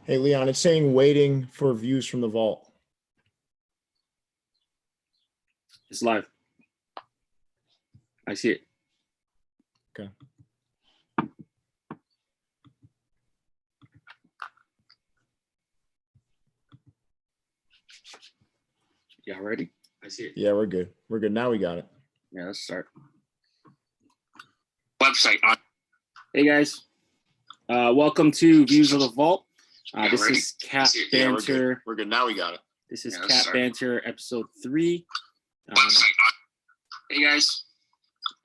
Hey, Leon, it's saying waiting for views from the vault. It's live. I see it. Okay. Yeah, ready? I see it. Yeah, we're good. We're good. Now we got it. Yeah, let's start. Website on. Hey, guys. Welcome to Views of the Vault. This ready? is Cat Yeah, Banter. We're good. Now we got it. This is Yeah, let's Cat start. Banter episode 3. Website on. Hey guys,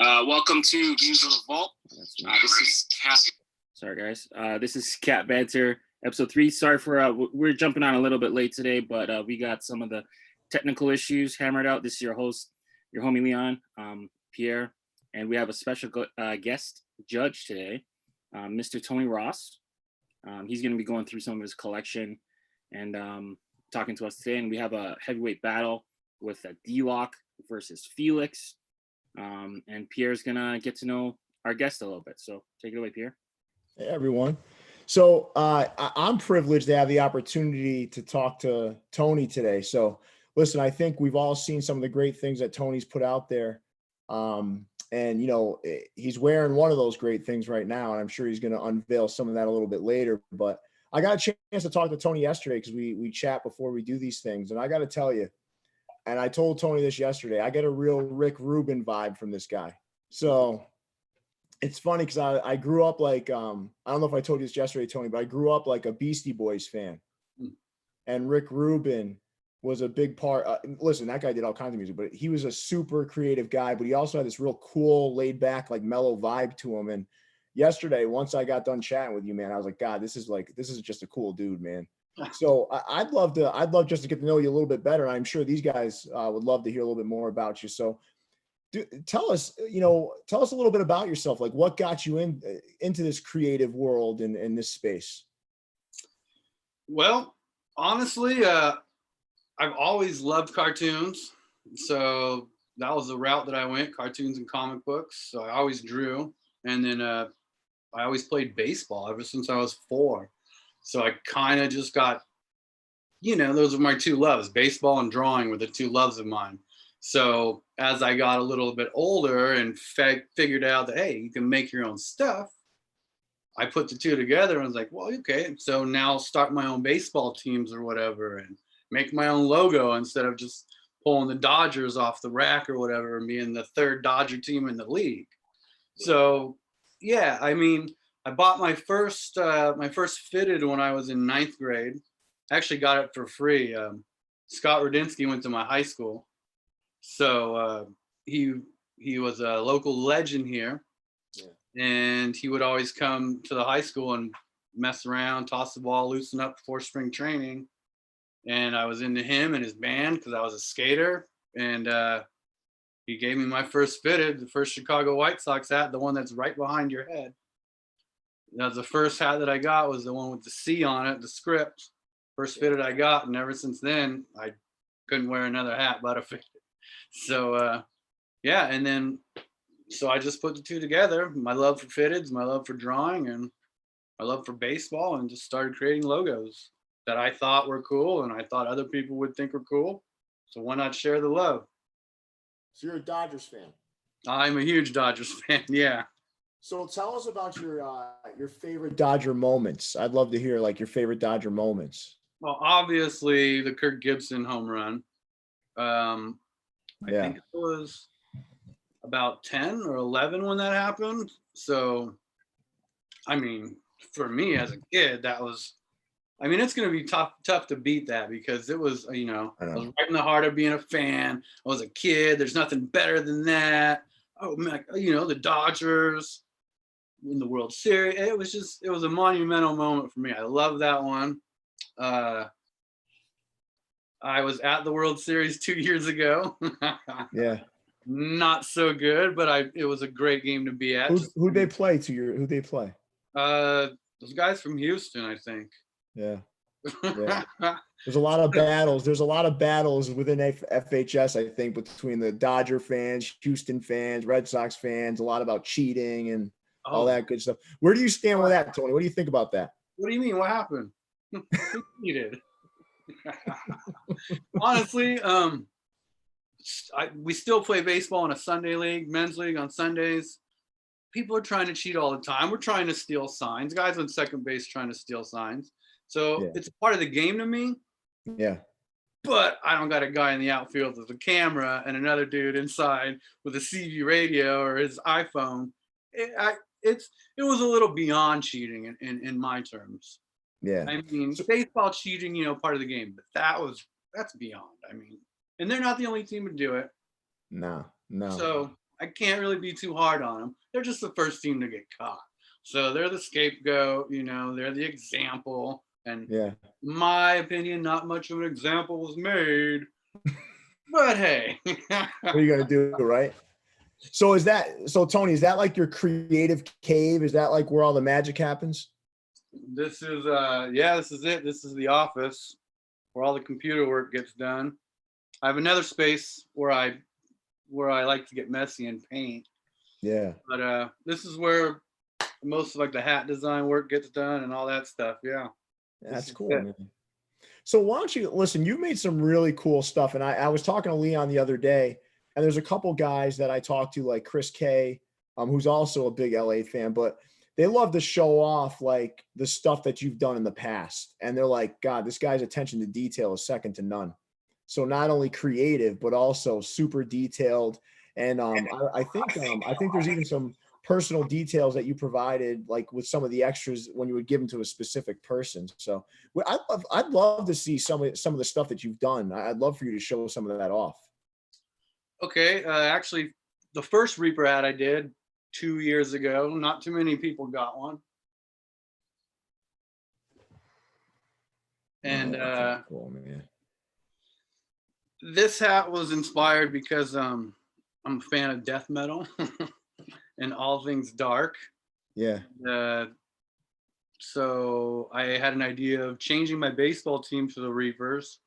welcome to Views of the Vault. That's This is Cat. Sorry, guys. This is Cat Banter episode 3. Sorry for we're jumping on a little bit late today, but we got some of the technical issues hammered out. This is your host, your homie Leon, Pierre, and we have a special guest judge today, Mr. Tony Ross. He's going to be going through some of his collection and talking to us today. And we have a heavyweight battle with D-Lock versus Felix. And Pierre's going to get to know our guest a little bit. So take it away, Pierre. Hey, everyone. So I'm privileged to have the opportunity to talk to Tony today. So listen, I think we've all seen some of the great things that Tony's put out there. And, you know, he's wearing one of those great things right now, and I'm sure he's going to unveil some of that a little bit later. But I got a chance to talk to Tony yesterday because we chat before we do these things. And I got to tell you, and I told Tony this yesterday, I get a real Rick Rubin vibe from this guy. So it's funny because I grew up like, I don't know if I told you this yesterday, Tony, but I grew up like a Beastie Boys fan. And Rick Rubin was a big part. Listen, that guy did all kinds of music, but he was a super creative guy, but he also had this real cool, laid back, like mellow vibe to him. And yesterday, once I got done chatting with you, man, I was like, God, this is just a cool dude, man. So I'd love just to get to know you a little bit better. And I'm sure these guys would love to hear a little bit more about you. So tell us a little bit about yourself. Like what got you into this creative world and in this space? Well, honestly, I've always loved cartoons. So that was the route that I went, cartoons and comic books. So I always drew. And then I always played baseball ever since I was 4. So I kind of just got, those were my two loves. Baseball and drawing were the two loves of mine. So as I got a little bit older and figured out that, hey, you can make your own stuff, I put the two together and was like, well, okay. So now I'll start my own baseball teams or whatever and make my own logo instead of just pulling the Dodgers off the rack or whatever and being the third Dodger team in the league. So, yeah, I mean, I bought my first fitted when I was in 9th grade. I actually got it for free. Scott Rudinsky went to my high school. So he was a local legend here. Yeah. And he would always come to the high school and mess around, toss the ball, loosen up before spring training. And I was into him and his band because I was a skater. And he gave me my first fitted, the first Chicago White Sox hat, the one that's right behind your head. That was the first hat that I got, was the one with the C on it, the script. First fitted I got, and ever since then, I couldn't wear another hat but a fitted. So, yeah, and then, so I just put the two together, my love for fitteds, my love for drawing, and my love for baseball, and just started creating logos that I thought were cool, and I thought other people would think were cool. So why not share the love? So you're a Dodgers fan. I'm a huge Dodgers fan, yeah. So tell us about your favorite Dodger moments. I'd love to hear like your favorite Dodger moments. Well, obviously the Kirk Gibson home run. I think it was about 10 or 11 when that happened. So, I mean, for me as a kid, that was, I mean, it's going to be tough to beat that because it was, I was right in the heart of being a fan. I was a kid. There's nothing better than that. Oh, man, the Dodgers in the World Series. It was a monumental moment for me. I love that one. I was at the World Series 2 years ago. Yeah. Not so good, but it was a great game to be at. Who'd they play? Who'd they play? Those guys from Houston, I think. Yeah. There's a lot of battles. There's a lot of battles within FHS, I think, between the Dodger fans, Houston fans, Red Sox fans, a lot about cheating and all that good stuff. Where do you stand with that, Tony? What do you think about that? What do you mean? What happened? Needed. Honestly, we still play baseball in a Sunday league, men's league on Sundays. People are trying to cheat all the time. We're trying to steal signs. Guys on second base trying to steal signs. So it's a part of the game to me. Yeah. But I don't got a guy in the outfield with a camera and another dude inside with a CB radio or his iPhone. It was a little beyond cheating in my terms. Yeah. I mean, baseball cheating, part of the game, but that's beyond. I mean, and they're not the only team to do it. No. So I can't really be too hard on them. They're just the first team to get caught. So they're the scapegoat, they're the example. And in my opinion, not much of an example was made. But hey. What are you gonna do, right? So Tony, is that like your creative cave? Is that like where all the magic happens? This is this is it. This is the office where all the computer work gets done. I have another space where I like to get messy and paint. Yeah. But this is where most of like the hat design work gets done and all that stuff. Yeah. That's cool, man. So why don't you listen? You've made some really cool stuff, and I was talking to Leon the other day, and there's a couple guys that I talked to, like Chris K, who's also a big LA fan, but they love to show off like the stuff that you've done in the past, and they're like, God, this guy's attention to detail is second to none. So not only creative, but also super detailed. And I think there's even some personal details that you provided, like with some of the extras when you would give them to a specific person. So I'd love to see some of the stuff that you've done. I'd love for you to show some of that off. Okay. Actually, the first Reaper hat I did 2 years ago, not too many people got one. And cool, man. This hat was inspired because I'm a fan of death metal and all things dark. Yeah. So I had an idea of changing my baseball team to the Reapers.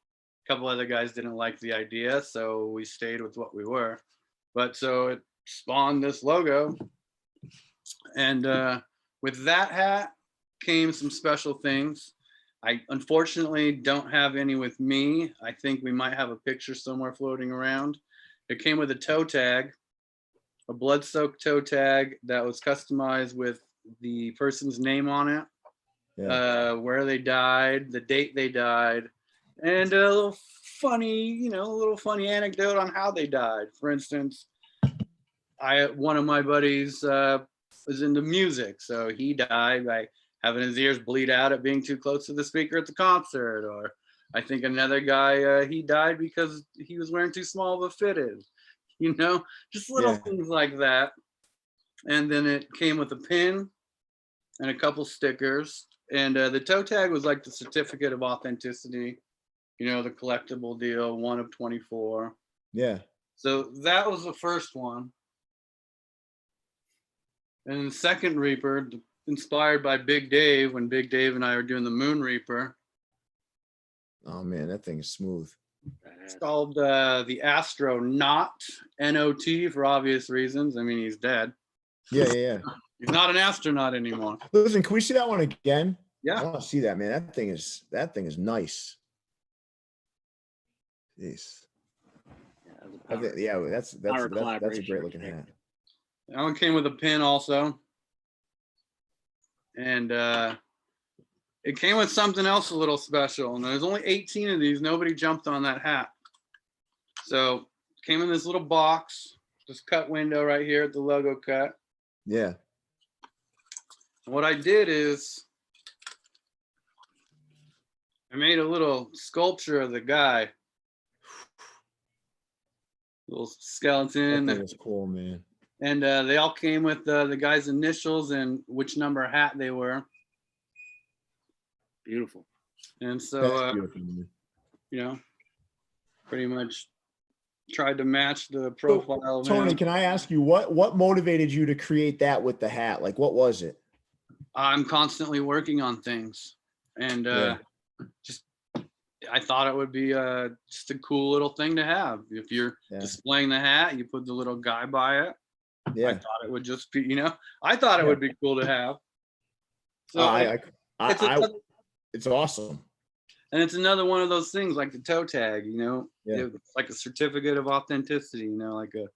A couple other guys didn't like the idea, so we stayed with what we were. But so it spawned this logo. And with that hat came some special things. I unfortunately don't have any with me. I think we might have a picture somewhere floating around. It came with a toe tag, a blood-soaked toe tag that was customized with the person's name on it, where they died, the date they died, and a little funny anecdote on how they died. For instance, one of my buddies was into music, so he died by having his ears bleed out at being too close to the speaker at the concert. Or I think another guy, he died because he was wearing too small of a fitted, just little things like that. And then it came with a pin and a couple stickers. And the toe tag was like the certificate of authenticity, the collectible deal, 1 of 24. Yeah. So that was the first one. And the second Reaper, inspired by Big Dave, when Big Dave and I were doing the Moon Reaper. Oh man, that thing is smooth. It's called the Astronaut, N-O-T, for obvious reasons. I mean, he's dead. Yeah. He's not an astronaut anymore. Listen, can we see that one again? Yeah. I want to see that, man. That thing is nice. Jeez. That's a great looking hat. That one came with a pin also. And it came with something else a little special. And there's only 18 of these. Nobody jumped on that hat. So it came in this little box, this cut window right here at the logo cut. Yeah. What I did is I made a little sculpture of the guy. Little skeleton. That was cool, man. And they all came with the guy's initials and which number hat they were. Beautiful. And so, pretty much tried to match the profile. So, Tony, can I ask you what motivated you to create that with the hat? Like, what was it? I'm constantly working on things, and I thought it would be just a cool little thing to have. If you're displaying the hat, you put the little guy by it. Yeah. I thought it would just be, I thought it would be cool to have. So it's awesome. And it's another one of those things like the toe tag, you know, Yeah. it's like a certificate of authenticity, you know, like a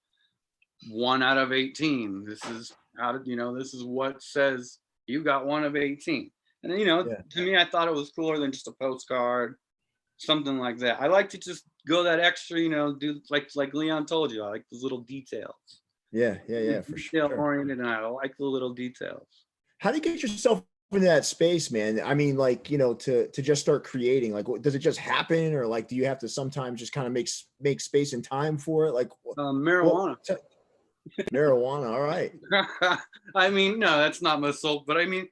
1 out of 18. This is how to, you know, this is what says you got 1 of 18. And you know, Yeah. to me, I thought it was cooler than just a postcard, something like that. I like to just go that extra, you know, do like Leon told you, I like those little details. Yeah, for Detail sure. oriented, and I like the little details. How do you get yourself into that space, man? I mean, like, you know, to just start creating, like, does it just happen, or like, do you have to sometimes just kind of make space and time for it? Like, Marijuana. Marijuana. All right. I mean, no, that's not my soul, but I mean,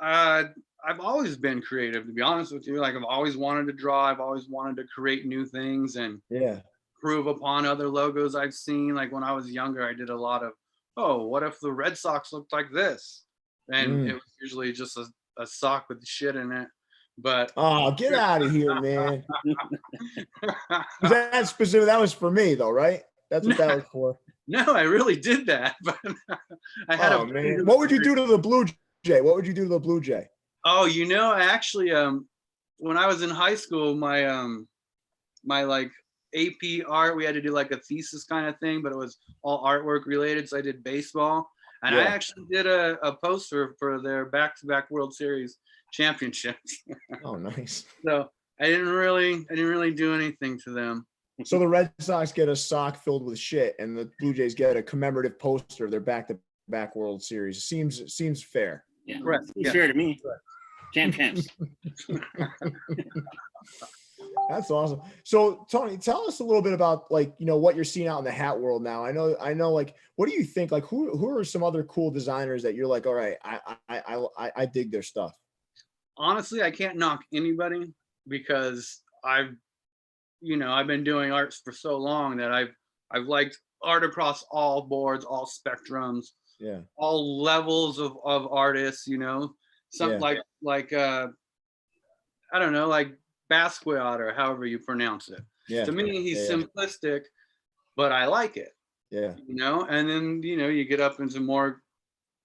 I've always been creative, to be honest with you. Like, I've always wanted to draw. I've always wanted to create new things and Yeah. improve upon other logos I've seen. Like when I was younger, I did a lot of, oh, what if the Red Sox looked like this? And it was usually just a sock with shit in it. But Oh, get out of here, man. Was that specific? That was for me though, right? That's what that was for. No, I really did that. But I had man. What would you do to the Blue Jay? What would you do to the Blue Jay? Oh, you know, I actually when I was in high school, my my like AP art, we had to do like a thesis kind of thing, but it was all artwork related. So I did baseball, and I actually did a poster for their back-to-back World Series championships. Oh, nice. So I didn't really do anything to them. So the Red Sox get a sock filled with shit, and the Blue Jays get a commemorative poster of their back-to-back World Series. Seems fair. Yeah, Correct. Seems fair to me. Champs. That's awesome. So Tony, tell us a little bit about, like, you know, what you're seeing out in the hat world now. I know, like, what do you think? Like, who are some other cool designers that you're like, all right, I dig their stuff? Honestly, I can't knock anybody because I've been doing arts for so long that I've liked art across all boards, all spectrums, all levels of artists, you know. Some like I don't know, like Basquiat or however you pronounce it. Yeah. To me, he's simplistic, but I like it. Yeah. You know, and then, you know, you get up into more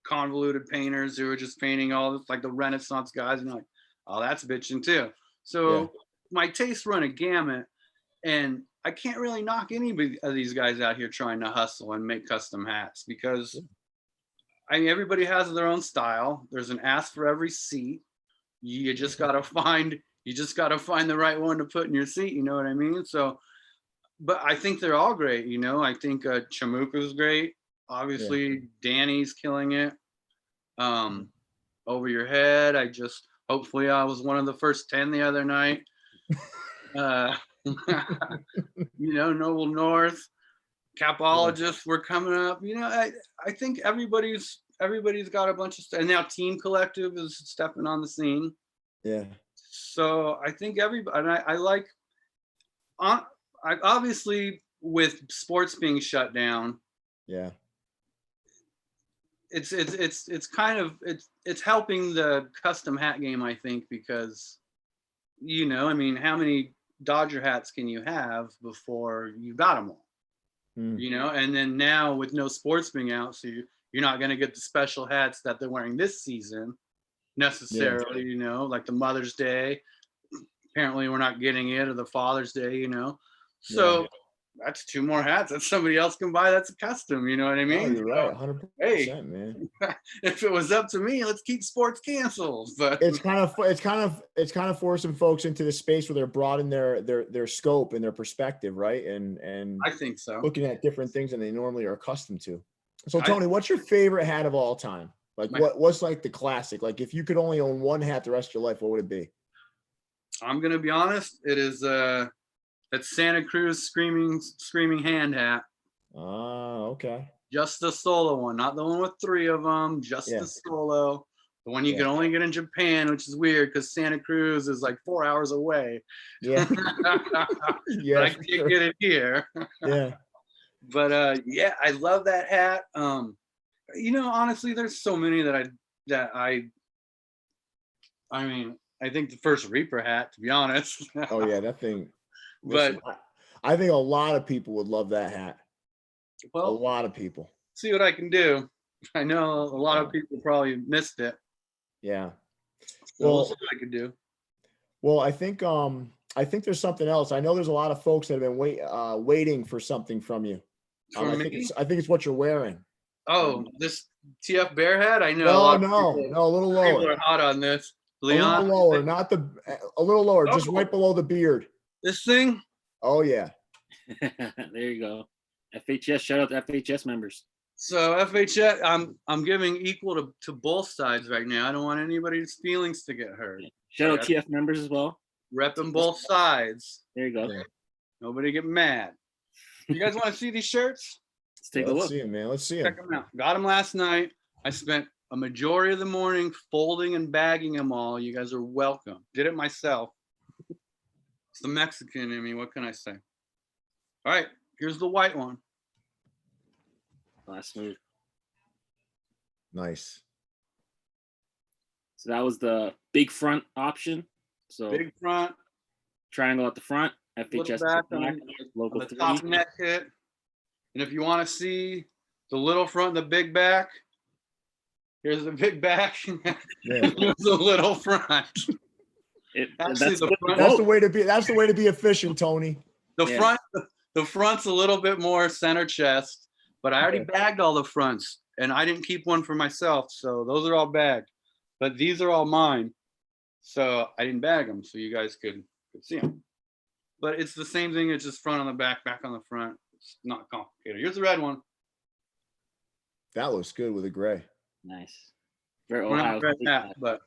convoluted painters who are just painting all this, like the Renaissance guys, and you're like, oh, that's bitching too. So my tastes run a gamut, and I can't really knock any of these guys out here trying to hustle and make custom hats, because I mean, everybody has their own style. There's an ass for every seat. You just gotta find the right one to put in your seat. You know what I mean? So, but I think they're all great. You know, I think Chamuka's great. Obviously, Danny's killing it. Over Your Head. Hopefully I was one of the first 10 the other night. You know, Noble North, Capologists were coming up. You know, I think everybody's got a bunch of stuff, and now Team Collective is stepping on the scene. Yeah. So I think everybody, and I obviously, with sports being shut down, it's kind of it's helping the custom hat game, I think, because, you know, I mean, how many Dodger hats can you have before you got them all? You know, and then now with no sports being out, so you're not going to get the special hats that they're wearing this season necessarily. You know, like the Mother's Day, apparently we're not getting it, or the Father's Day, you know. So that's 2 more hats that somebody else can buy. That's a custom, you know what I mean? Oh, you're right, 100%, man. If it was up to me, let's keep sports canceled. But it's kind of forcing folks into the space where they're broadening their scope and their perspective, right? And I think so. Looking at different things than they normally are accustomed to. So Tony, what's your favorite hat of all time? Like, what's like the classic? Like, if you could only own one hat the rest of your life, what would it be? I'm gonna be honest. It is that Santa Cruz screaming hand hat. Oh, okay. Just the solo one, not the one with 3 of them. Just the solo, the one you can only get in Japan, which is weird because Santa Cruz is like 4 hours away. Yeah. But I can't get it here. Yeah. But I love that hat. You know, honestly, there's so many that I mean, I think the first Reaper hat, to be honest. Oh yeah, that thing. But I think a lot of people would love that hat. Well, a lot of people. See what I can do. I know a lot of people probably missed it. Yeah. So we'll see what I can do. Well, I think there's something else. I know there's a lot of folks that have been waiting for something from you. For I me? think it's what you're wearing. Oh, this TF Bear hat? I know a lot of No, people, a little people lower. are hot on this. A Leon, little lower, not the a little lower, just Oh. right below the beard. this thing? Oh yeah. There you go. FHS, shout out to FHS members. So FHS, I'm giving equal to both sides right now. I don't want anybody's feelings to get hurt. Shout out Right. TF members as well. Repping both sides. There you go. Yeah. Nobody get mad. You guys want to see these shirts? Let's take a Let's look. see him, man. Let's see him. Check them out. Got them last night. I spent a majority of the morning folding and bagging them all. You guys are welcome. Did it myself. It's the Mexican in me. What can I say? All right, here's the white one. Last move. Nice. So that was the big front option. So Big front, triangle at the front. little FHS back at the back. on Logo the top 3. neck hit. And if you want to see the little front and the big back, here's the big back. Yeah. Here's the little front. Actually, That's the good. front- That's the way to be. That's the way to be efficient, Tony. Yeah. The front's a little bit more center chest, but I already bagged all the fronts and I didn't keep one for myself. So those are all bagged, but these are all mine. So I didn't bag them so you guys could see them. But it's the same thing. It's just front on the back, back on the front. It's not complicated. Here's the red one. That looks good with the gray. Nice. Very We're not Ohio red State hat, hat. but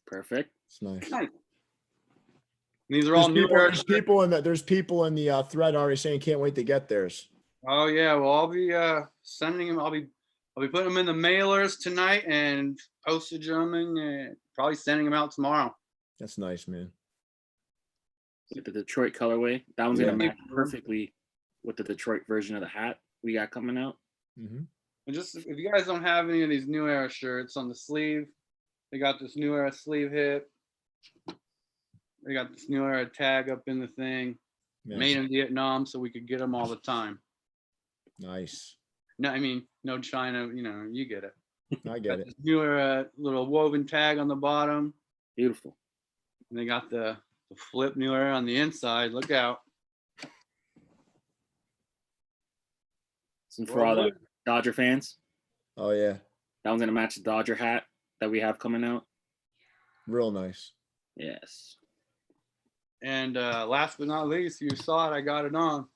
Perfect. It's nice. nice. These are all new. There's people in the thread already saying can't wait to get theirs. Oh yeah, well I'll be sending them. I'll be putting them in the mailers tonight and postage them and probably sending them out tomorrow. That's nice, man. With the Detroit colorway. That one's Yeah. gonna match perfectly with the Detroit version of the hat we got coming out. Mm-hmm. And just if you guys don't have any of these New Era shirts on the sleeve, they got this New Era sleeve hip. They got this New Era tag up in the thing. Yeah. Made in Vietnam, so we could get them all the time. Nice. No, I mean no China. You know, you get it. I Got get it. this New Era little woven tag on the bottom. Beautiful. And they got the flip New Era on the inside. Look out. And for all the Dodger fans, Oh yeah. that one's gonna match the Dodger hat that we have coming out. Real nice. Yes. And last but not least, you saw it. I got it on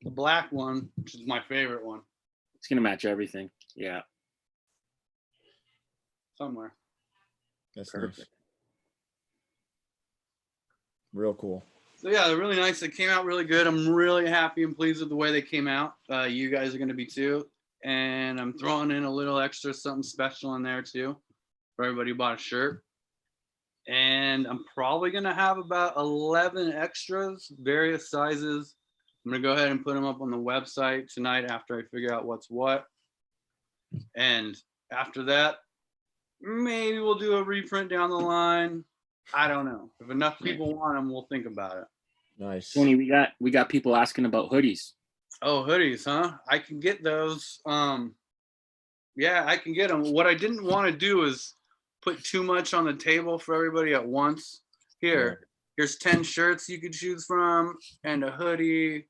the black one, which is my favorite one. It's gonna match everything. Yeah. Somewhere. That's Perfect. nice. Real cool. So yeah, they're really nice. They came out really good. I'm really happy and pleased with the way they came out. You guys are going to be too. And I'm throwing in a little extra something special in there too for everybody who bought a shirt. And I'm probably going to have about 11 extras, various sizes. I'm going to go ahead and put them up on the website tonight after I figure out what's what. And after that, maybe we'll do a reprint down the line. I don't know. If enough people want them, we'll think about it. Nice. Tony, we got people asking about hoodies. Oh, hoodies, huh? I can get those. Yeah, I can get them. What I didn't want to do is put too much on the table for everybody at once. Here's 10 shirts you could choose from and a hoodie.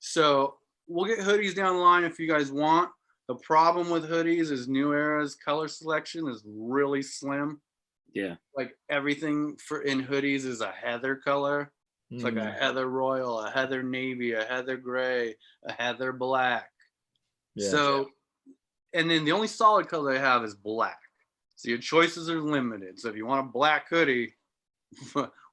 So we'll get hoodies down the line if you guys want. The problem with hoodies is New Era's color selection is really slim. Yeah. Like everything in hoodies is a heather color. It's like a heather royal, a heather navy, a heather gray, a heather black. Yeah. So, and then the only solid color I have is black. So your choices are limited. So if you want a black hoodie,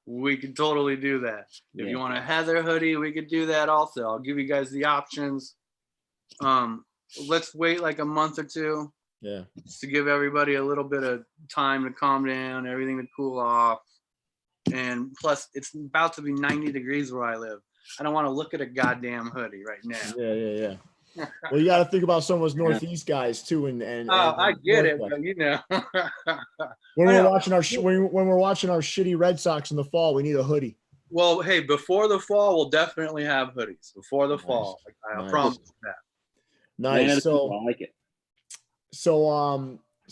we can totally do that. If you want a heather hoodie, we could do that also. I'll give you guys the options. Let's wait like a month or two. Yeah. Just to give everybody a little bit of time to calm down, everything to cool off. And plus, it's about to be 90 degrees where I live. I don't want to look at a goddamn hoodie right now. Yeah. Well, you got to think about some of those Northeast guys too, and I get it, but you know. when we're watching our shitty Red Sox in the fall, we need a hoodie. Well, hey, before the fall, we'll definitely have hoodies. Before the fall, I Nice. promise that. Nice. I So like it.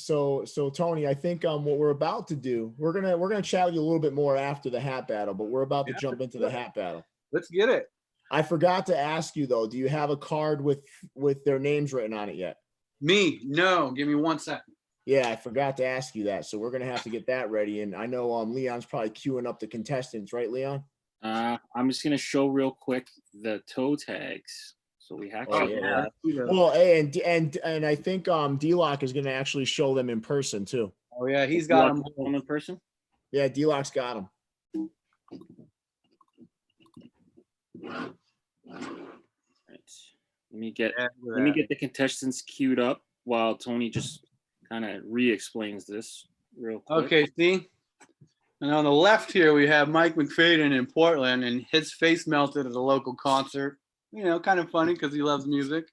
So Tony, I think what we're about to do, we're gonna chat with you a little bit more after the hat battle, but we're about to jump into the hat battle. Let's get it. I forgot to ask you though, do you have a card with their names written on it yet? Me? No. Give me 1 second. Yeah, I forgot to ask you that. So we're gonna have to get that ready. And I know Leon's probably queuing up the contestants, right, Leon? I'm just gonna show real quick the toe tags. So we have Oh, to. yeah. Well, hey, and I think D-Lock is gonna actually show them in person too. Oh yeah, he's got them. In person. Yeah, D-Lock's got them. Right. Let me get the contestants queued up while Tony just kind of re-explains this real quick. Okay, see? And on the left here, we have Mike McFadden in Portland, and his face melted at a local concert. You know, kind of funny because he loves music.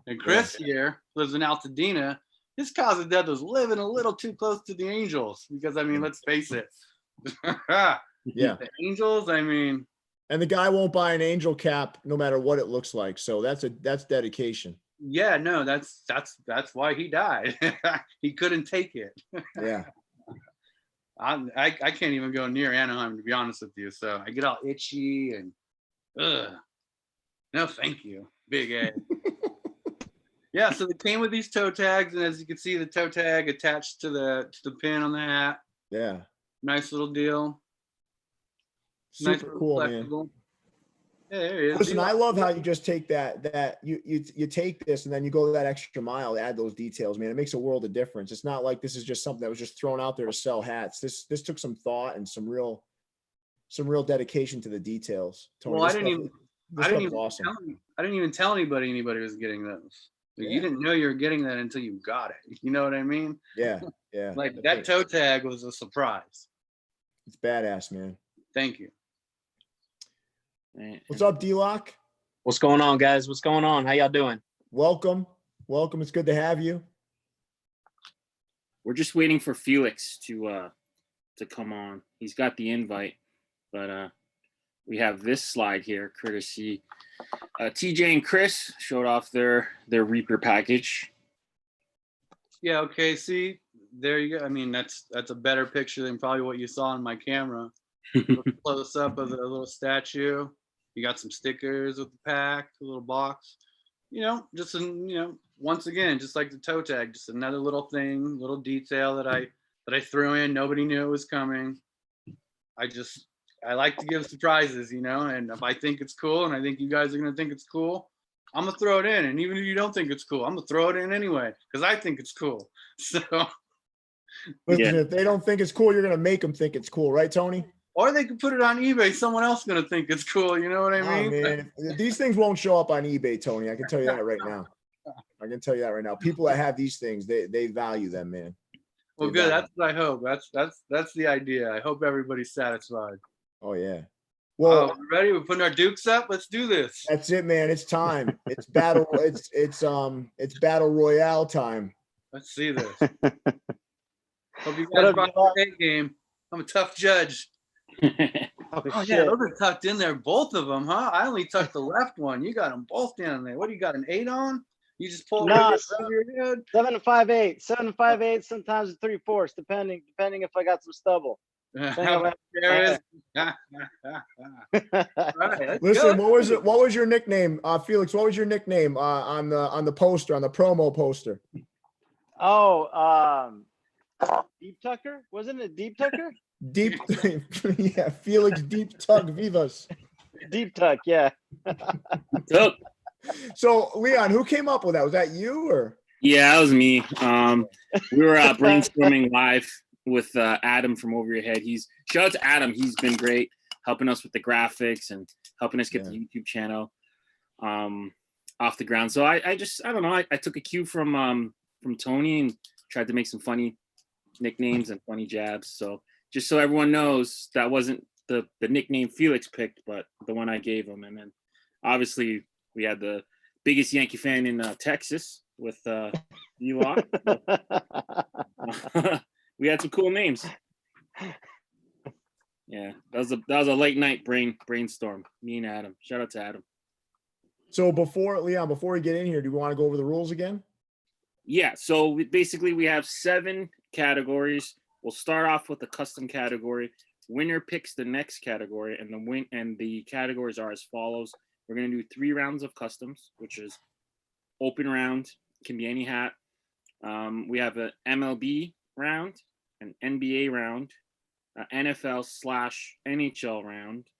And Chris here lives in Altadena. His cause of death was living a little too close to the Angels because, I mean, let's face it. Yeah. The Angels, I mean. And the guy won't buy an Angel cap no matter what it looks like. So that's dedication. Yeah, no, that's why he died. He couldn't take it. Yeah. I can't even go near Anaheim, to be honest with you. So I get all itchy and no, thank you, Big A. Yeah, so they came with these toe tags, and as you can see, the toe tag attached to the pin on the hat. Yeah. Nice little deal. Super Nice cool, flexible. man. Yeah, there he is. Listen, I love how you just take that you take this and then you go that extra mile to add those details, man. It makes a world of difference. It's not like this is just something that was just thrown out there to sell hats. This took some thought and some real dedication to the details. Tony, well, I didn't even awesome. I didn't even tell anybody was getting those. Like, you didn't know you were getting that until you got it. You know what I mean? Yeah, yeah. Like that toe tag was a surprise. It's badass, man. Thank you. What's up, D-Lock? What's going on, guys? What's going on? How y'all doing? Welcome. It's good to have you. We're just waiting for Felix to come on. He's got the invite, but we have this slide here, courtesy TJ and Chris showed off their Reaper package. Yeah. Okay. See, there you go. I mean, that's a better picture than probably what you saw on my camera. Close up of the little statue. You got some stickers with the pack, a little box. You know, just once again, just like the toe tag, just another little thing, little detail that I threw in. Nobody knew it was coming. I like to give surprises, you know, and if I think it's cool and I think you guys are gonna think it's cool, I'm gonna throw it in. And even if you don't think it's cool, I'm gonna throw it in anyway because I think it's cool. So listen, if they don't think it's cool, you're gonna make them think it's cool, right, Tony? Or they could put it on eBay. Someone else is gonna think it's cool. You know what I mean? Oh, man. These things won't show up on eBay, Tony. I can tell you that right now. People that have these things, they value them, man. Well, good. That's what I hope. That's the idea. I hope everybody's satisfied. Oh yeah. Well, ready? We're putting our dukes up. Let's do this. That's it, man. It's time. It's battle. It's battle royale time. Let's see this. Hope you guys brought the game. I'm a tough judge. Oh yeah, those are tucked in there, both of them, huh? I only tucked the left one. You got them both down there. What do you got? An 8 on? You just pull it over your head? 7 and 5/8, 7 and 5/8, sometimes 3/4, depending if I got some stubble. Right, listen, what was your nickname, Felix? What was your nickname on the poster, on the promo poster? Oh, Deep Tucker? Wasn't it Deep Tucker? Deep, yeah, Felix Deep Tuck Vivas. Deep Tuck, yeah. So, Leon, who came up with that? Was that you or? Yeah, that was me. We were brainstorming live with Adam from Over Your Head. Shout out to Adam. He's been great helping us with the graphics and helping us get the YouTube channel off the ground. So I don't know. I took a cue from Tony and tried to make some funny nicknames and funny jabs. So just so everyone knows, that wasn't the nickname Felix picked, but the one I gave him. And then obviously we had the biggest Yankee fan in Texas with E-Lock. We had some cool names. Yeah, that was a late night brainstorm. Me and Adam. Shout out to Adam. So before we get in here, do we want to go over the rules again? Yeah, so basically we have 7 categories. We'll start off with the custom category. Winner picks the next category, and the categories are as follows. We're gonna do 3 rounds of customs, which is open round, can be any hat. We have an MLB round, an NBA round, NFL/NHL round,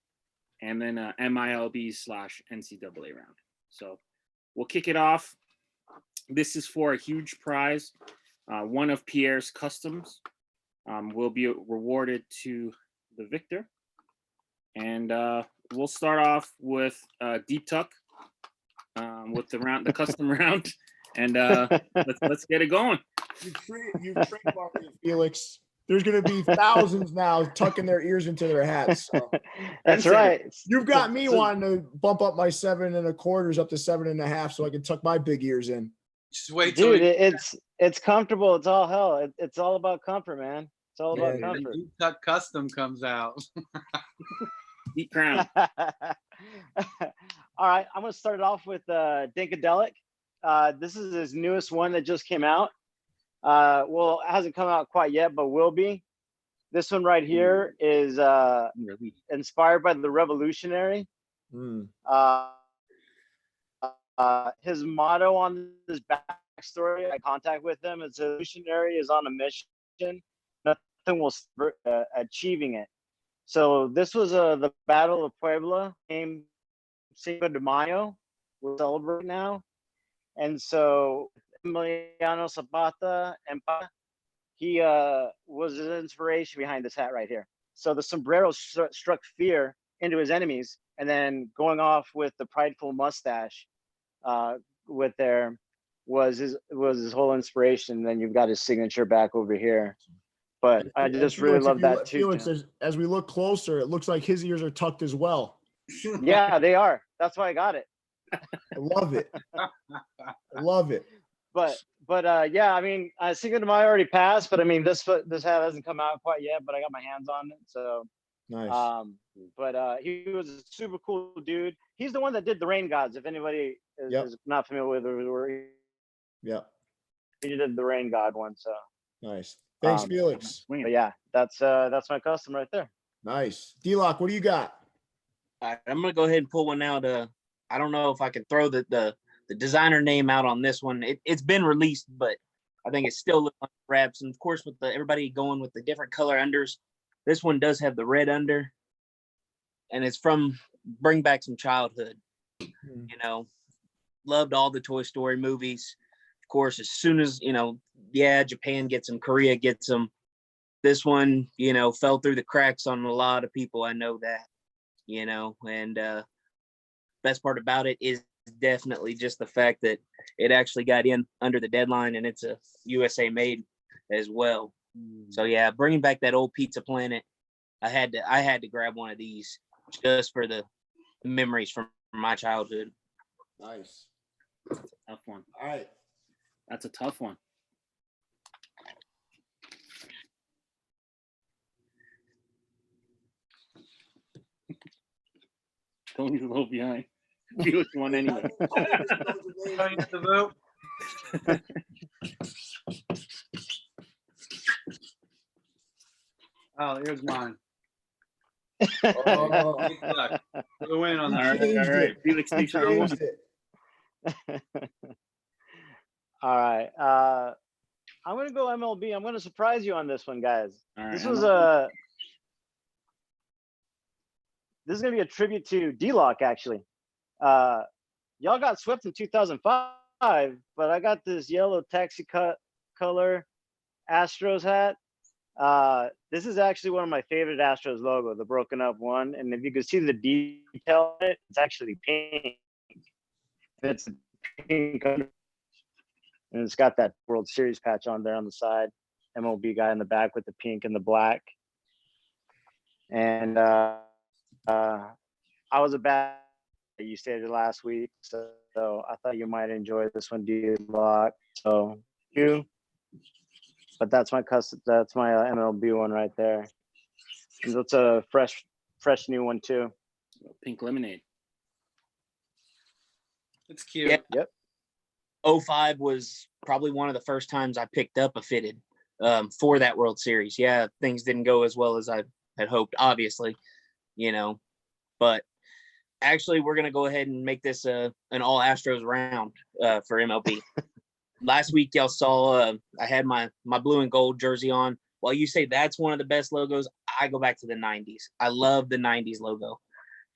and then a MILB/NCAA round. So we'll kick it off. This is for a huge prize. One of Pierre's customs will be rewarded to the victor. And we'll start off with Deep Tuck with the custom round. And let's get it going. You've trademarked it, Felix. There's going to be thousands now tucking their ears into their hats. So. That's right. You've got me wanting to bump up my 7 1/4 up to 7 1/2 so I can tuck my big ears in. Just wait till Dude, it's comfortable. It's all hell. It's all about comfort, man. It's all about comfort. Deep Cut Custom comes out. Deep crown. All right, I'm gonna start it off with Digga Delek. This is his newest one that just came out. Well, it hasn't come out quite yet, but will be. This one right here is inspired by the Revolutionary. His motto on his backstory, I contact with him, is the revolutionary is on a mission. Nothing will achieving it. So this was the Battle of Puebla, named Cinco de Mayo. We're celebrating now. And so Emiliano Zapata, he was the inspiration behind this hat right here. So the sombrero struck fear into his enemies, and then going off with the prideful mustache with there was his whole inspiration. Then you've got his signature back over here. But I just really love that too. Felix, as we look closer, it looks like his ears are tucked as well. Yeah, they are. That's why I got it. I love it. I love it. But yeah, I mean, Cinco de Mayo already passed, but I mean, this hat hasn't come out quite yet, but I got my hands on it. So nice. But he was a super cool dude. He's the one that did the Rain Gods. If anybody is not familiar with it, he did the Rain God one. So nice. Thanks, Felix. But yeah, that's my custom right there. Nice. D-Lock, what do you got? All right, I'm gonna go ahead and pull one out. I don't know if I can throw the designer name out on this one. It's been released, but I think it's still under wraps. And of course, with everybody going with the different color unders, this one does have the red under, and it's from Bring Back Some Childhood. You know, loved all the Toy Story movies. Of course, as soon as, Japan gets them, Korea gets them. This one, fell through the cracks on a lot of people. I know that, and best part about it is definitely just the fact that it actually got in under the deadline, and it's a USA made as well. So yeah, bringing back that old Pizza Planet, I had to grab one of these just for the memories from my childhood. Nice. Tough one. All right. That's a tough one. Tony's a little behind. Felix won anyway. The vote. Oh, here's mine. Oh, We're winning on that. All right. Felix thinks you're on one. changed it. All right. I'm gonna go MLB. I'm gonna surprise you on this one, guys. All right, This is this is gonna be a tribute to D-Lock, actually. Y'all got swept in 2005, but I got this yellow taxi color Astros hat. This is actually one of my favorite Astros logo, the broken up one. And if you can see the detail in it, it's actually pink. It's pink under, and it's got that World Series patch on there on the side. MLB guy in the back with the pink and the black. And I was a bad. You stated last week, so I thought you might enjoy this one, D-Lock. So you. But that's my custom. That's my MLB one right there. And that's a fresh new one too. Pink lemonade. It's cute. Yeah. Yep. '05 was probably one of the first times I picked up a fitted for that World Series. Yeah, things didn't go as well as I had hoped, obviously, but actually we're going to go ahead and make this an all Astros round for MLB. Last week, y'all saw I had my blue and gold jersey on. While you say that's one of the best logos, I go back to the 90s. I love the 90s logo.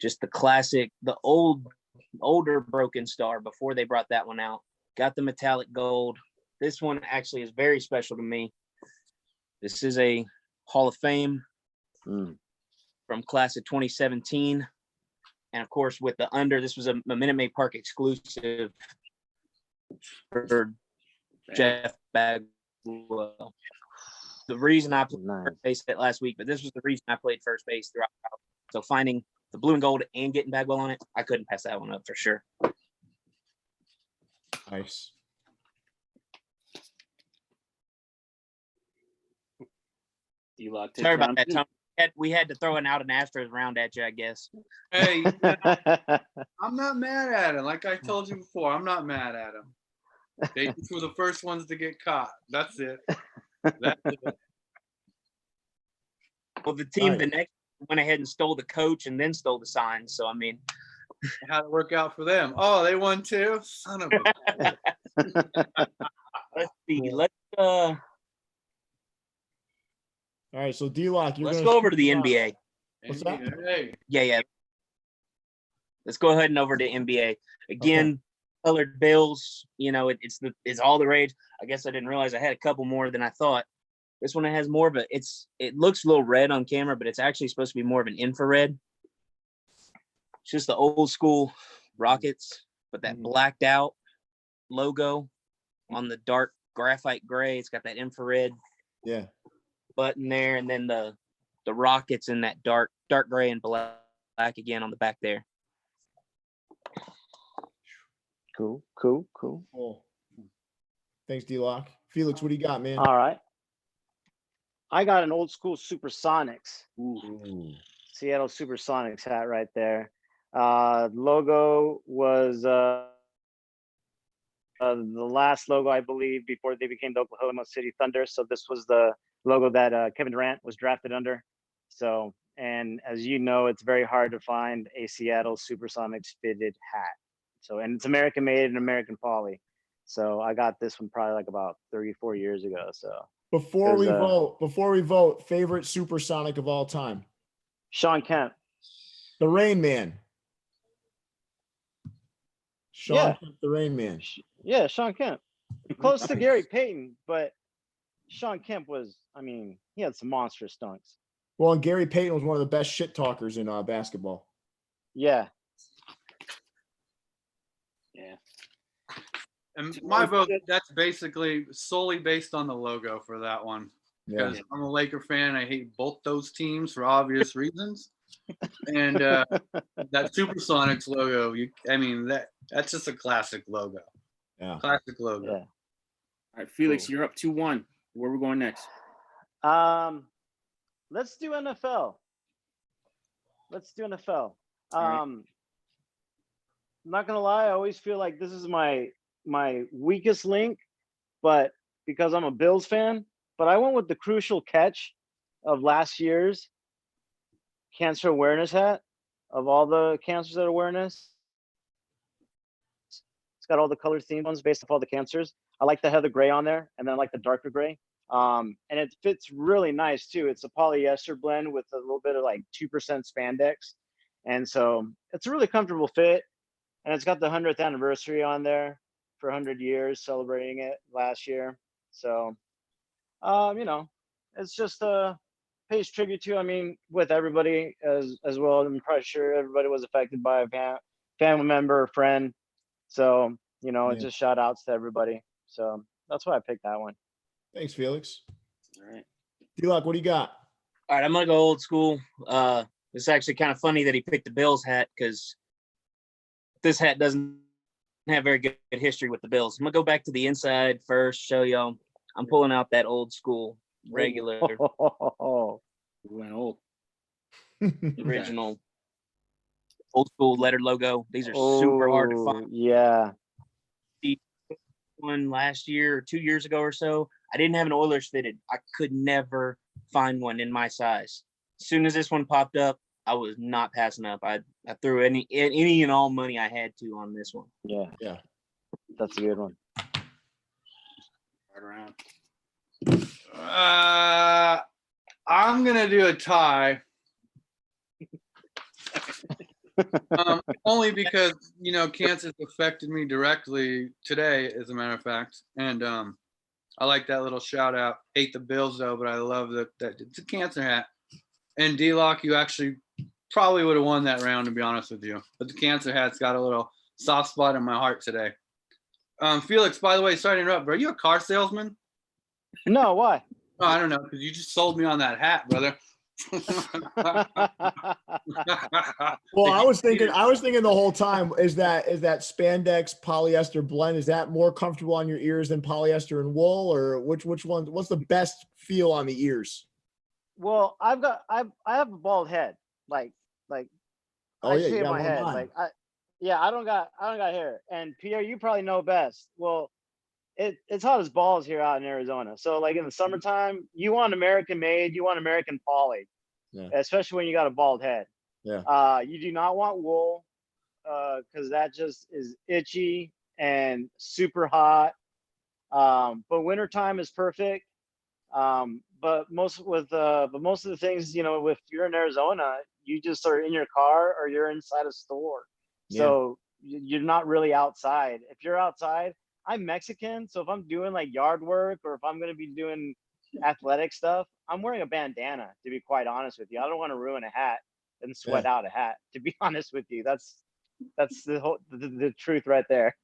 Just the classic, the older broken star before they brought that one out. Got the metallic gold. This one actually is very special to me. This is a Hall of Fame from class of 2017. And of course, with the under, this was a Minute Maid Park exclusive for Jeff Bagwell. The reason I played first base last week, but this was the reason I played first base throughout. So finding the blue and gold and getting Bagwell on it, I couldn't pass that one up for sure. Nice. Sorry about that, Tom. We had to throw an out an Astros round at you, I guess. Hey, I'm not mad at him. Like I told you before, I'm not mad at him. They just were the first ones to get caught. That's it. That's it. Well, the team the next went ahead and stole the coach and then stole the sign. So I mean, how'd it work out for them? Oh, they won too. Son of a. Let's see. Let's All right, so D-Lock, let's go over to the NBA. What's that? Hey. Yeah. Let's go ahead and over to NBA again. Colored bills, it's all the rage. I guess I didn't realize I had a couple more than I thought. This one has more of it looks a little red on camera, but it's actually supposed to be more of an infrared. It's just the old school Rockets, but that blacked out logo on the dark graphite gray. It's got that infrared button there, and then the Rockets in that dark gray and black again on the back there. Cool. Thanks, D-Lock. Felix, what do you got, man? All right. I got an old school Supersonics. Ooh. Seattle Supersonics hat right there. Logo was the last logo, I believe, before they became the Oklahoma City Thunder. So this was the logo that Kevin Durant was drafted under. So, and as you know, it's very hard to find a Seattle Supersonics fitted hat. So, and it's American made and American poly. So I got this one probably like about 34 years ago. So before we vote, favorite Supersonic of all time? Sean Kemp. The Rain Man. Sean Kemp, the Rain Man. Yeah, Sean Kemp. Close to Gary Payton, but Sean Kemp was, he had some monstrous dunks. Well, and Gary Payton was one of the best shit talkers in basketball. Yeah. And my vote, that's basically solely based on the logo for that one. Because I'm a Laker fan. I hate both those teams for obvious reasons. And that Supersonics logo, that's just a classic logo. Yeah. Classic logo. Yeah. All right, Felix, you're up 2-1. Where are we going next? Let's do NFL. I'm not gonna lie, I always feel like this is my weakest link, but because I'm a Bills fan, but I went with the crucial catch of last year's cancer awareness hat of all the cancers that awareness. It's got all the color themed ones based off all the cancers. I like the heather gray on there, and then I like the darker gray. And it fits really nice too. It's a polyester blend with a little bit of like 2% spandex. And so it's a really comfortable fit. And it's got the 100th anniversary on there for 100 years, celebrating it last year. So, it's just pays tribute to, with everybody as well. I'm probably sure everybody was affected by a family member or friend. So, it's just shout outs to everybody. So that's why I picked that one. Thanks, Felix. All right. D-Lock, what do you got? All right, I'm going to go old school. It's actually kind of funny that he picked the Bills hat because this hat doesn't have very good history with the Bills. I'm going to go back to the inside first, show y'all. I'm pulling out that old school regular We went old. original old school letter logo. These are super hard to find. Yeah. one last year or 2 years ago or so. I didn't have an Oilers fitted. I could never find one in my size. As soon as this one popped up, I was not passing up. I threw any and all money I had to on this one. Yeah, Yeah. that's a good one. Right around. I'm gonna do a tie. Only because Kansas affected me directly today, as a matter of fact, and I like that little shout out. Hate the Bills though, but I love that it's a Cancer hat. And D-Lock, you actually probably would have won that round, to be honest with you. But the Cancer hat's got a little soft spot in my heart today. Felix, by the way, sorry to interrupt, but are you a car salesman? No, why? Oh, I don't know, because you just sold me on that hat, brother. Well, I was thinking the whole time, is that spandex polyester blend, is that more comfortable on your ears than polyester and wool, or which one? What's the best feel on the ears? Well, I have a bald head. Like Oh I yeah, you shave got my one head. on. I don't got hair. And Pierre, you probably know best. Well, it's hot as balls here out in Arizona. So like in the summertime, you want American made, you want American poly, especially when you got a bald head. Yeah. You do not want wool, because that just is itchy and super hot. But wintertime is perfect. But most of the things, if you're in Arizona, you just are in your car or you're inside a store. So you're not really outside. If you're outside, I'm Mexican. So if I'm doing like yard work or if I'm going to be doing athletic stuff, I'm wearing a bandana, to be quite honest with you. I don't want to ruin a hat and sweat out a hat, to be honest with you. That's the truth right there.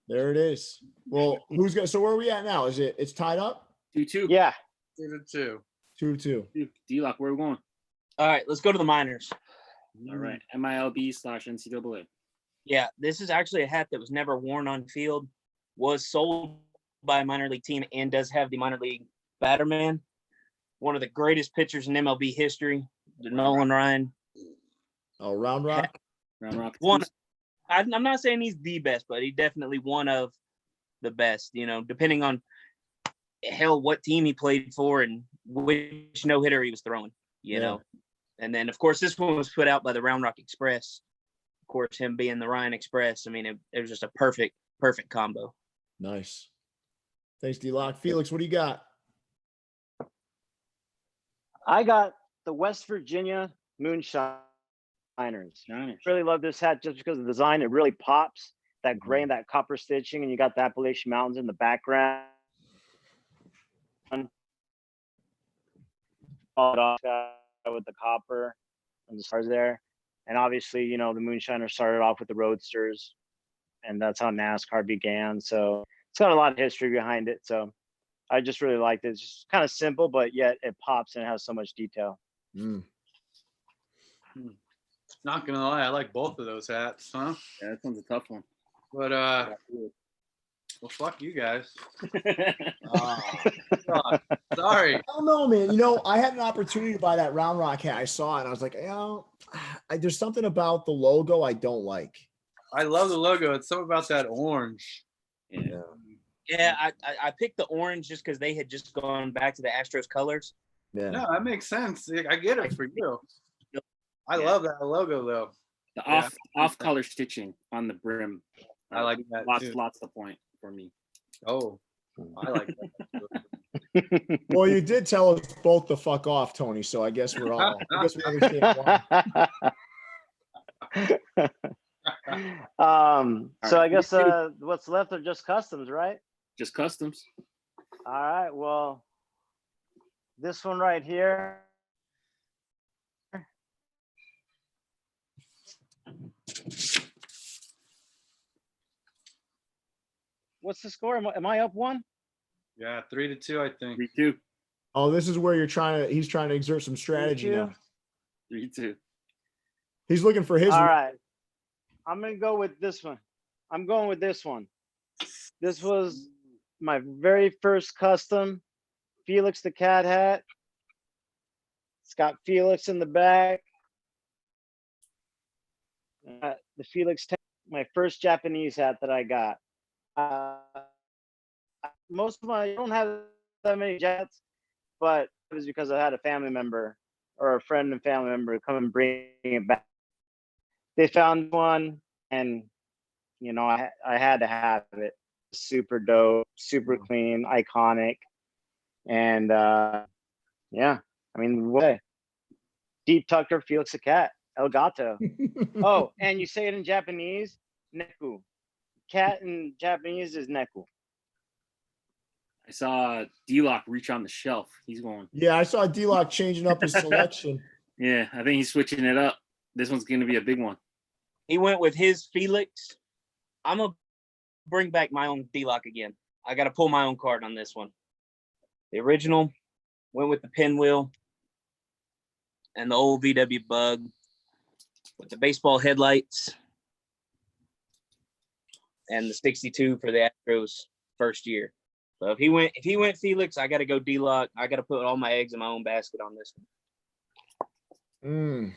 There it is. Well, so where are we at now? It's tied up? 2-2. Yeah. 2-2. 2-2. D-Lock, where are we going? All right, let's go to the minors. All right. MILB/NCAA. Yeah, this is actually a hat that was never worn on field, was sold by a minor league team, and does have the minor league batterman. One of the greatest pitchers in MLB history, the Nolan Ryan. Oh, Round Rock? Round Rock. I'm not saying he's the best, but he's definitely one of the best, depending on what team he played for and which no-hitter he was throwing, you know. And then, of course, this one was put out by the Round Rock Express. Of course, him being the Ryan Express. I mean, it was just a perfect combo. Nice. Thanks, D-Lock. Felix, what do you got? I got the West Virginia Moonshiners. Really love this hat just because of the design. It really pops. That gray and that copper stitching, and you got the Appalachian Mountains in the background. With the copper and the stars there. And obviously, the Moonshiners started off with the Roadsters, and that's how NASCAR began. So it's got a lot of history behind it. So I just really liked it. It's just kind of simple, but yet it pops and it has so much detail. Not gonna lie, I like both of those hats, huh? Yeah, that one's a tough one. But well, fuck you guys. Sorry. I don't know, man. I had an opportunity to buy that Round Rock hat. I saw it and I was like, there's something about the logo I don't like. I love the logo. It's something about that orange. Yeah, I picked the orange just because they had just gone back to the Astros colors. Yeah. No, that makes sense. I get it for you. I love that logo though. The off color stitching on the brim. I like that too. Lots to point for me. Oh, I like that. Well, you did tell us both to fuck off, Tony. So I guess we understand why. So I guess what's left are just customs, right? Just customs. All right. Well, this one right here. What's the score? Am I up one? Yeah, 3-2, I think. 3-2. Oh, this is where he's trying to exert some strategy now. 3-2. He's looking for his. All right. I'm going to go with this one. I'm going with this one. This was my very first custom Felix the Cat hat. It's got Felix in the back. The Felix, my first Japanese hat that I got. I don't have that many Jets, but it was because I had a family member or a friend and family member come and bring it back. They found one, and I had to have it. Super dope, super clean, iconic, and yeah. I mean, what? Deep Tucker, Felix the cat, El Gato. Oh, and you say it in Japanese, neku. Cat in Japanese is neku. I saw D-Lock reach on the shelf. He's going. Yeah, I saw D-Lock changing up his selection. Yeah, I think he's switching it up. This one's going to be a big one. He went with his Felix. I'm going to bring back my own D-Lock again. I got to pull my own card on this one. The original went with the pinwheel and the old VW Bug with the baseball headlights and the 62 for the Astros first year. So if he went Felix, I got to go D-Lock. I got to put all my eggs in my own basket on this one.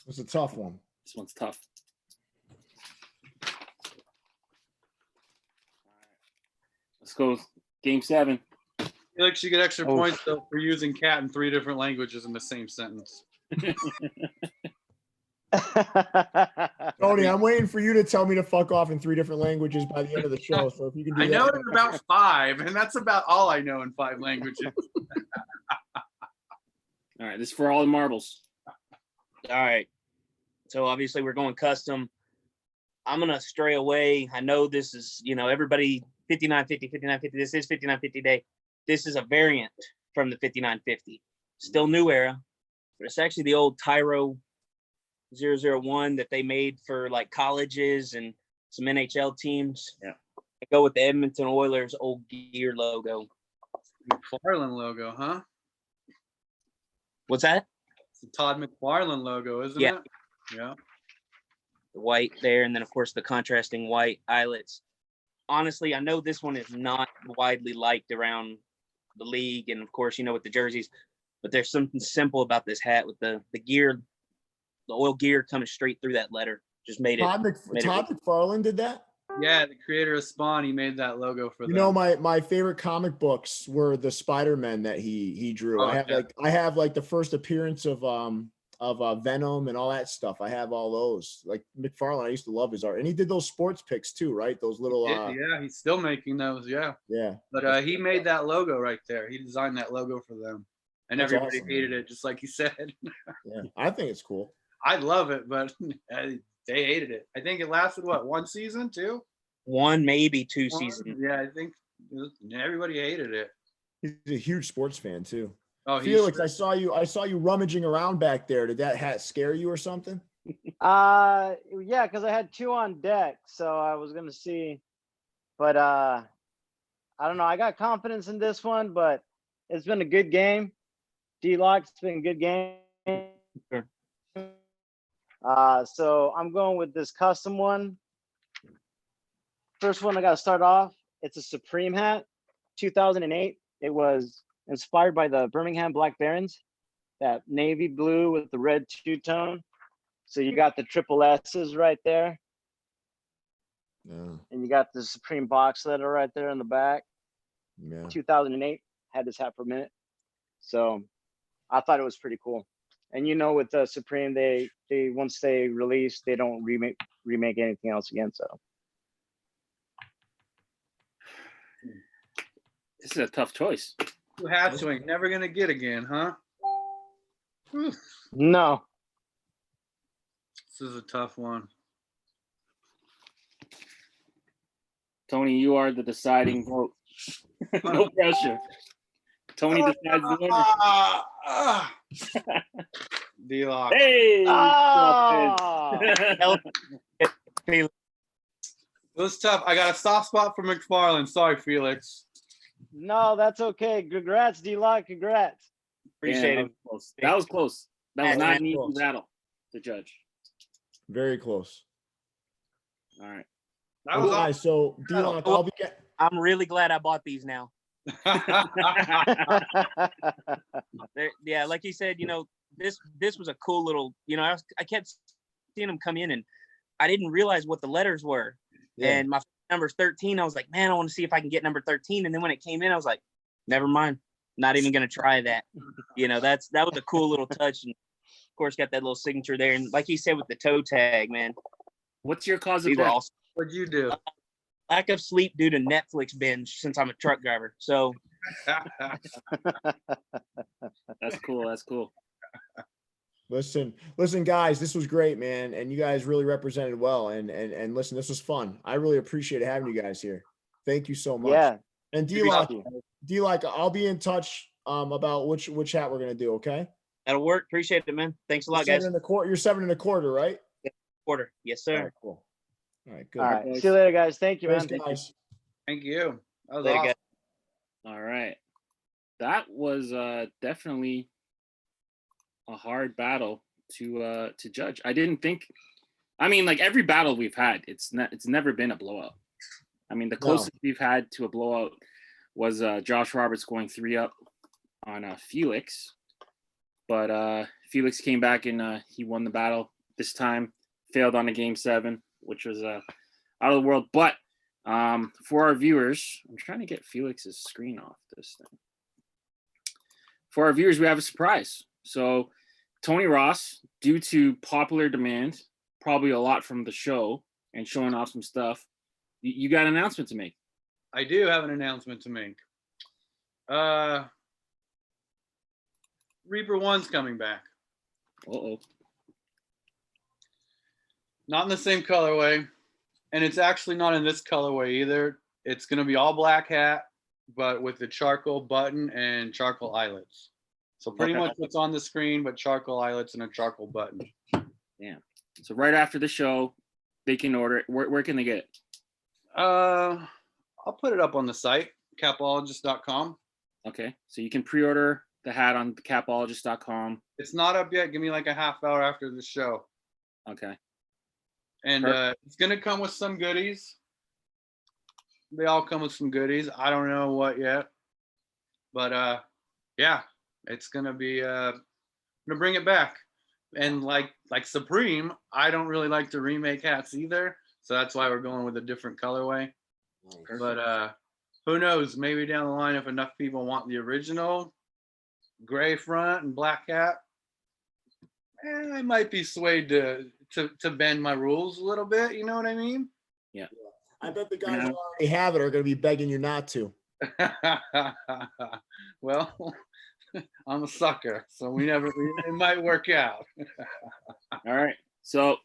It's a tough one. This one's tough. Let's go game 7. Felix, you get extra points though for using cat in 3 different languages in the same sentence. Tony, I'm waiting for you to tell me to fuck off in 3 different languages by the end of the show. So if you can do I that. know in about 5, and that's about all I know in 5 languages. All right, this is for all the marbles. All right. So obviously we're going custom. I'm going to stray away. I know this is, everybody 5950, 5950. This is 5950 day. This is a variant from the 5950. Still new era, but it's actually the old Tyro 001 that they made for like colleges and some NHL teams. Yeah. I go with the Edmonton Oilers old gear logo. McFarlane logo, huh? What's that? It's the Todd McFarlane logo, isn't it? Yeah. The white there, and then of course the contrasting white eyelets. Honestly, I know this one is not widely liked around the league, and of course, with the jerseys, but there's something simple about this hat with the gear, the oil gear coming straight through that letter. Just made it. Todd McFarlane did that? Yeah, the creator of Spawn, he made that logo for them. My favorite comic books were the Spider-Men that he drew. I have the first appearance of Venom and all that stuff. I have all those. Like McFarlane, I used to love his art, and he did those sports picks too, right? Those little. Yeah, he's still making those. Yeah. Yeah. But he made that logo right there. He designed that logo for them, and That's everybody awesome, hated man. it, just like he said. Yeah, I think it's cool. I love it, but they hated it. I think it lasted 1 season, 2? 1, maybe 2 seasons. Yeah, I think everybody hated it. He's a huge sports fan too. Oh, Felix, I saw you rummaging around back there. Did that hat scare you or something? Yeah, because I had 2 on deck, so I was gonna see, but I don't know. I got confidence in this one, but it's been a good game. D-Lock's been a good game. Sure. So I'm going with this custom one. First one I got to start off. It's a Supreme hat, 2008. It was inspired by the Birmingham Black Barons, that navy blue with the red two-tone. So you got the triple S's right there. Yeah. And you got the Supreme box letter right there in the back. Yeah. 2008, had this hat for a minute. So I thought it was pretty cool. And with the Supreme, they once they release, they don't remake anything else again. So This is a tough choice. 2 hats you ain't never gonna get again, huh? Whew. no. This is a tough one. Tony, you are the deciding vote. No pressure. Tony decides the winner. D-Lock. Hey! Felix. It was tough. I got a soft spot for McFarlane. Sorry, Felix. No, that's okay. Congrats, D-Lock. Congrats. Appreciate it. That was close. That was not an easy Close. battle to judge. Very close. All right. That was Nice. So D-Lock, I'll be I'm really glad I bought these now. Yeah, like you said, this was a cool little, I kept seeing them come in, and I didn't realize what the letters were. Yeah. And my number 13. I was like, man, I want to see if I can get number 13. And then when it came in, I was like, never mind. Not even going to try that. That was a cool little touch. And of course, got that little signature there. And like you said, with the toe tag, man. What's your cause of These were death? awesome. What'd you do? Lack of sleep due to Netflix binge since I'm a truck driver. So That's cool. That's cool. Listen, guys, this was great, man. And you guys really represented well. And listen, this was fun. I really appreciate having you guys here. Thank you so much. Yeah. And D-Lock, I'll be in touch about which hat we're going to do. Okay. that'll work. Appreciate it, man. Thanks a lot, guys. You're 7 1/4, right? Quarter. Yes, sir. All right, cool. All right, good. All right. See you later, guys. Thank you, man. Thanks, guys. Thank you. That was Later, awesome. guys. All right. That was definitely a hard battle to judge. I didn't think. I mean, like every battle we've had, it's never been a blowout. I mean, the closest we've had to a blowout was Josh Roberts going 3-up on Felix, but Felix came back and he won the battle this time. Failed on a game 7, which was out of the world. But for our viewers, I'm trying to get Felix's screen off this thing. For our viewers, we have a surprise. So Tony Ross, due to popular demand, probably a lot from the show and showing off some stuff, you got an announcement to make. I do have an announcement to make. Reaper 1's coming back. Uh-oh. Not in the same colorway. And it's actually not in this colorway either. It's going to be all black hat, but with the charcoal button and charcoal eyelets. So pretty much what's on the screen, but charcoal eyelets and a charcoal button. Yeah. So right after the show, they can order it. Where can they get it? I'll put it up on the site, capologist.com. Okay. So you can pre-order the hat on capologist.com. It's not up yet. Give me like a half hour after the show. Okay. And it's going to come with some goodies. They all come with some goodies. I don't know what yet. But yeah, it's going to be going to bring it back. And like Supreme, I don't really like to remake hats either. So that's why we're going with a different colorway. Perfect. But who knows? Maybe down the line, if enough people want the original gray front and black hat, I might be swayed to bend my rules a little bit. You know what I mean? Yeah. I bet the guys who already have it are going to be begging you not to. Well, I'm a sucker, so it might work out. All right. So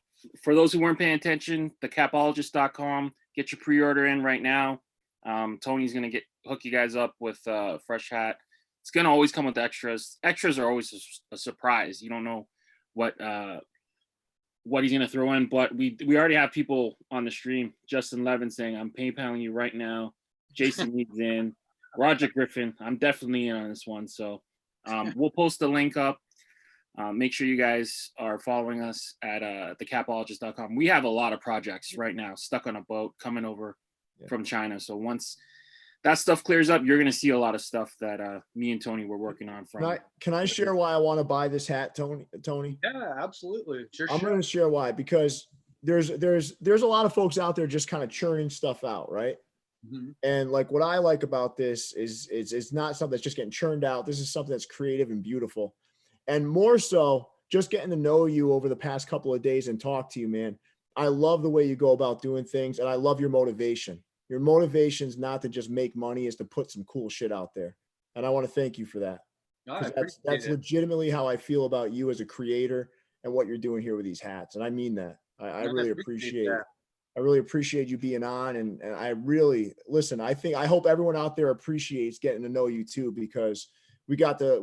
for those who weren't paying attention, the capologist.com, get your pre-order in right now. Tony's going to hook you guys up with a fresh hat. It's going to always come with extras. Extras are always a surprise. You don't know what he's going to throw in, but we already have people on the stream. Justin Levin saying, I'm PayPaling you right now. Jason Mead's in. Roger Griffin, I'm definitely in on this one. So we'll post the link up. Make sure you guys are following us at thecapologist.com. We have a lot of projects right now stuck on a boat coming over from China. So once that stuff clears up, you're going to see a lot of stuff that me and Tony were working on. Can I share why I want to buy this hat, Tony? Yeah, absolutely. I'm going to share why, because there's a lot of folks out there just kind of churning stuff out, right? Mm-hmm. And like what I like about this is it's not something that's just getting churned out. This is something that's creative and beautiful. And more so, just getting to know you over the past couple of days and talk to you, man. I love the way you go about doing things, and I love your motivation. Your motivation is not to just make money, is to put some cool shit out there. And I want to thank you for that. That's legitimately how I feel about you as a creator and what you're doing here with these hats. And I mean that. I really appreciate it. I really appreciate you being on, and I really listen. I hope everyone out there appreciates getting to know you too, because we got a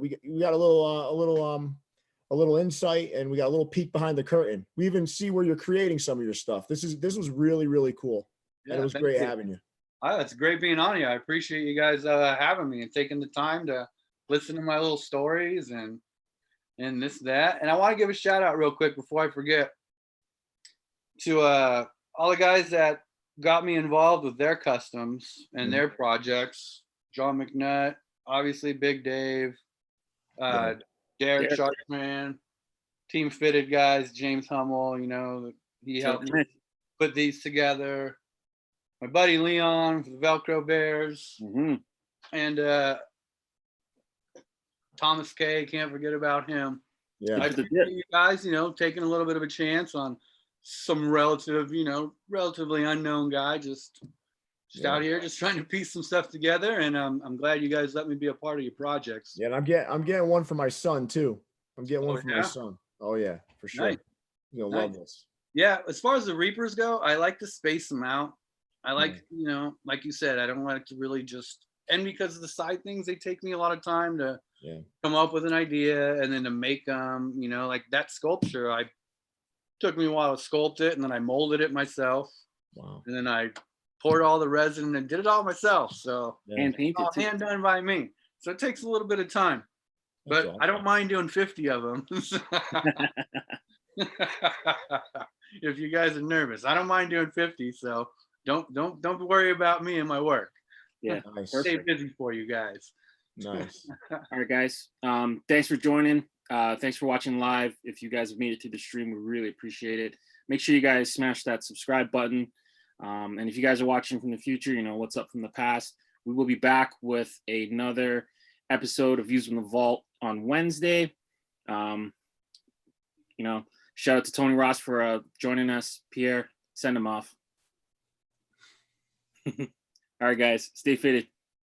little insight, and we got a little peek behind the curtain. We even see where you're creating some of your stuff. This was really, really cool. Yeah, and it was great having you. It's great being on here. I appreciate you guys having me and taking the time to listen to my little stories and this, that. And I want to give a shout out real quick before I forget to all the guys that got me involved with their customs and their projects. John McNutt, obviously Big Dave, Derrick Sharkman, Team Fitted guys, James Hummel, he helped put these together. my buddy Leon for the Velcro Bears, Mm-hmm. and Thomas K. Can't forget about him. Yeah. I appreciate you guys, taking a little bit of a chance on some relatively unknown guy, just out here, just trying to piece some stuff together. And I'm glad you guys let me be a part of your projects. Yeah, and I'm getting one for my son too. I'm getting one for my yeah? son. Oh yeah, for sure. Nice. You'll Nice. love this. Yeah, as far as the Reapers go, I like to space them out. I like, Yeah. like you said, I don't like to really just, and because of the side things, they take me a lot of time to come up with an idea and then to make them, like that sculpture, took me a while to sculpt it, and then I molded it myself. Wow. And then I poured all the resin and did it all myself. So And painted all too. hand done by me. So it takes a little bit of time, That's but awesome. I don't mind doing 50 of them. If you guys are nervous, I don't mind doing 50. So don't worry about me and my work. Yeah. Nice. Stay busy for you guys. Nice. All right, guys. Thanks for joining. Thanks for watching live. If you guys have made it to the stream, we really appreciate it. Make sure you guys smash that subscribe button. And if you guys are watching from the future, what's up from the past. We will be back with another episode of Views from the Vault on Wednesday. Shout out to Tony Ross for joining us. Pierre, send him off. All right, guys, stay fitted.